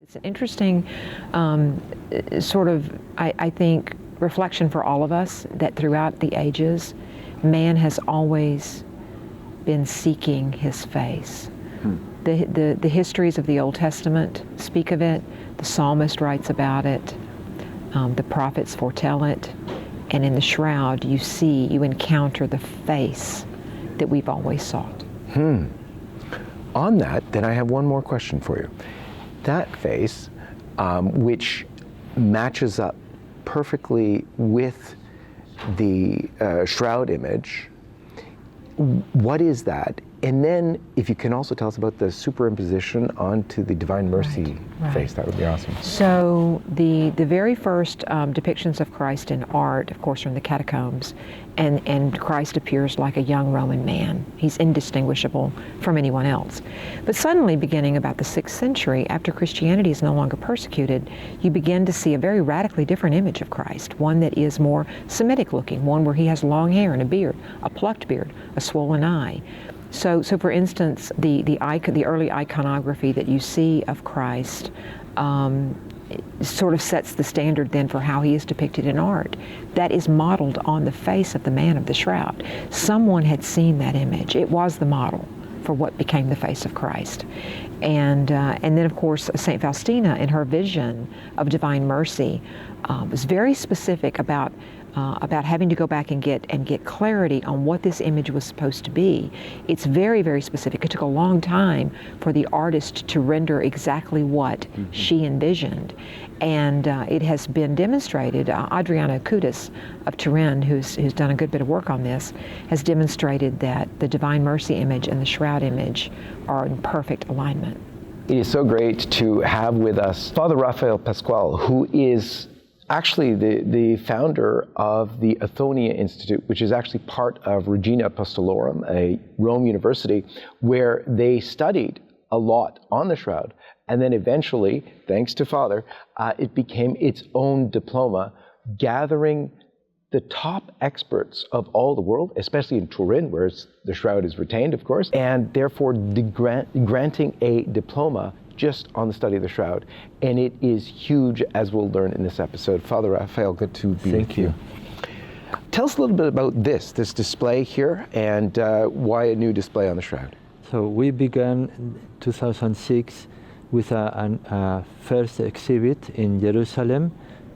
It's an interesting I think, reflection for all of us that throughout the ages, man has always been seeking his face. The histories of the Old Testament speak of it, the psalmist writes about it, the prophets foretell it, and in the shroud you encounter the face that we've always sought. On that, then I have one more question for you. That face, which matches up perfectly with the shroud image, what is that? And then if you can also tell us about the superimposition onto the Divine Mercy face, that would be awesome. So the very first depictions of Christ in art, of course, are in the catacombs, and Christ appears like a young Roman man. He's indistinguishable from anyone else. But suddenly, beginning about the 6th century, after Christianity is no longer persecuted, you begin to see a very radically different image of Christ, one that is more Semitic looking, one where he has long hair and a beard, a plucked beard, a swollen eye. So for instance, the early iconography that you see of Christ sort of sets the standard then for how he is depicted in art. That is modeled on the face of the man of the shroud. Someone had seen that image. It was the model for what became the face of Christ. And then of course St. Faustina in her vision of Divine Mercy was very specific about having to go back and get clarity on what this image was supposed to be. It's very, very specific. It took a long time for the artist to render exactly what she envisioned. And it has been demonstrated. Adriano Kudis of Turin, who's done a good bit of work on this, has demonstrated that the Divine Mercy image and the Shroud image are in perfect alignment. It is so great to have with us Father Rafael Pasquale, who is actually the founder of the Athonia Institute, which is actually part of Regina Apostolorum, a Rome university, where they studied a lot on the shroud. And then eventually, thanks to Father, it became its own diploma, gathering the top experts of all the world, especially in Turin, where the shroud is retained, of course, and therefore granting a diploma just on the study of the shroud. And it is huge, as we'll learn in this episode. Father Raphael, good to be with you. Tell us a little bit about this display here, and why a new display on the shroud. So we began in 2006 with a first exhibit in Jerusalem,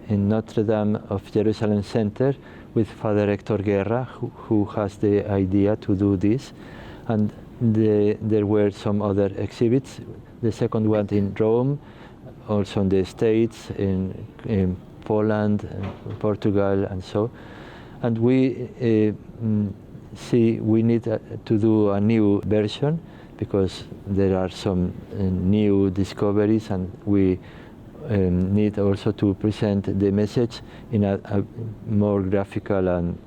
in Notre Dame of Jerusalem Center, with Father Hector Guerra, who has the idea to do this. And there were some other exhibits. The second one in Rome, also in the States, in Poland, and Portugal, and so. And we see we need to do a new version because there are some new discoveries, and we need also to present the message in a more graphical and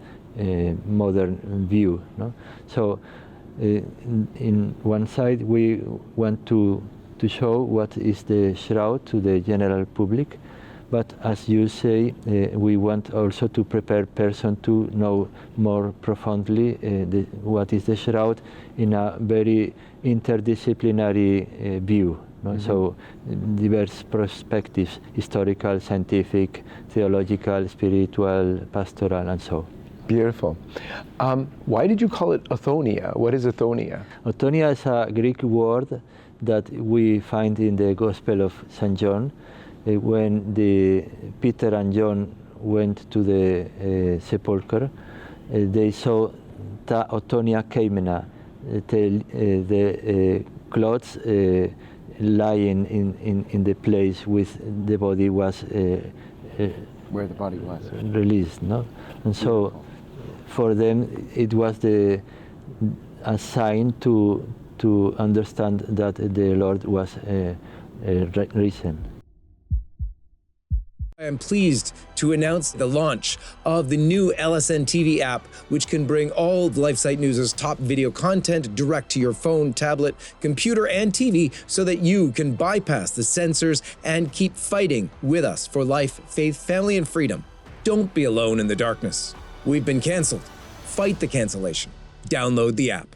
modern view. No? So in one side we want to show what is the shroud to the general public, but as you say, we want also to prepare person to know more profoundly what is the shroud in a very interdisciplinary view. No? So diverse perspectives, historical, scientific, theological, spiritual, pastoral, and so. Beautiful. Why did you call it Athonia? What is Athonia? Athonia is a Greek word that we find in the Gospel of St. John. When Peter and John went to the sepulchre, they saw ta Athonia keimena, the clothes lying in the place with the body was where the body was released, no? And so for them it was a sign to understand that the Lord was risen. I am pleased to announce the launch of the new LSNTV app, which can bring all of LifeSite News' top video content direct to your phone, tablet, computer, and TV so that you can bypass the censors and keep fighting with us for life, faith, family, and freedom. Don't be alone in the darkness. We've been canceled. Fight the cancellation. Download the app.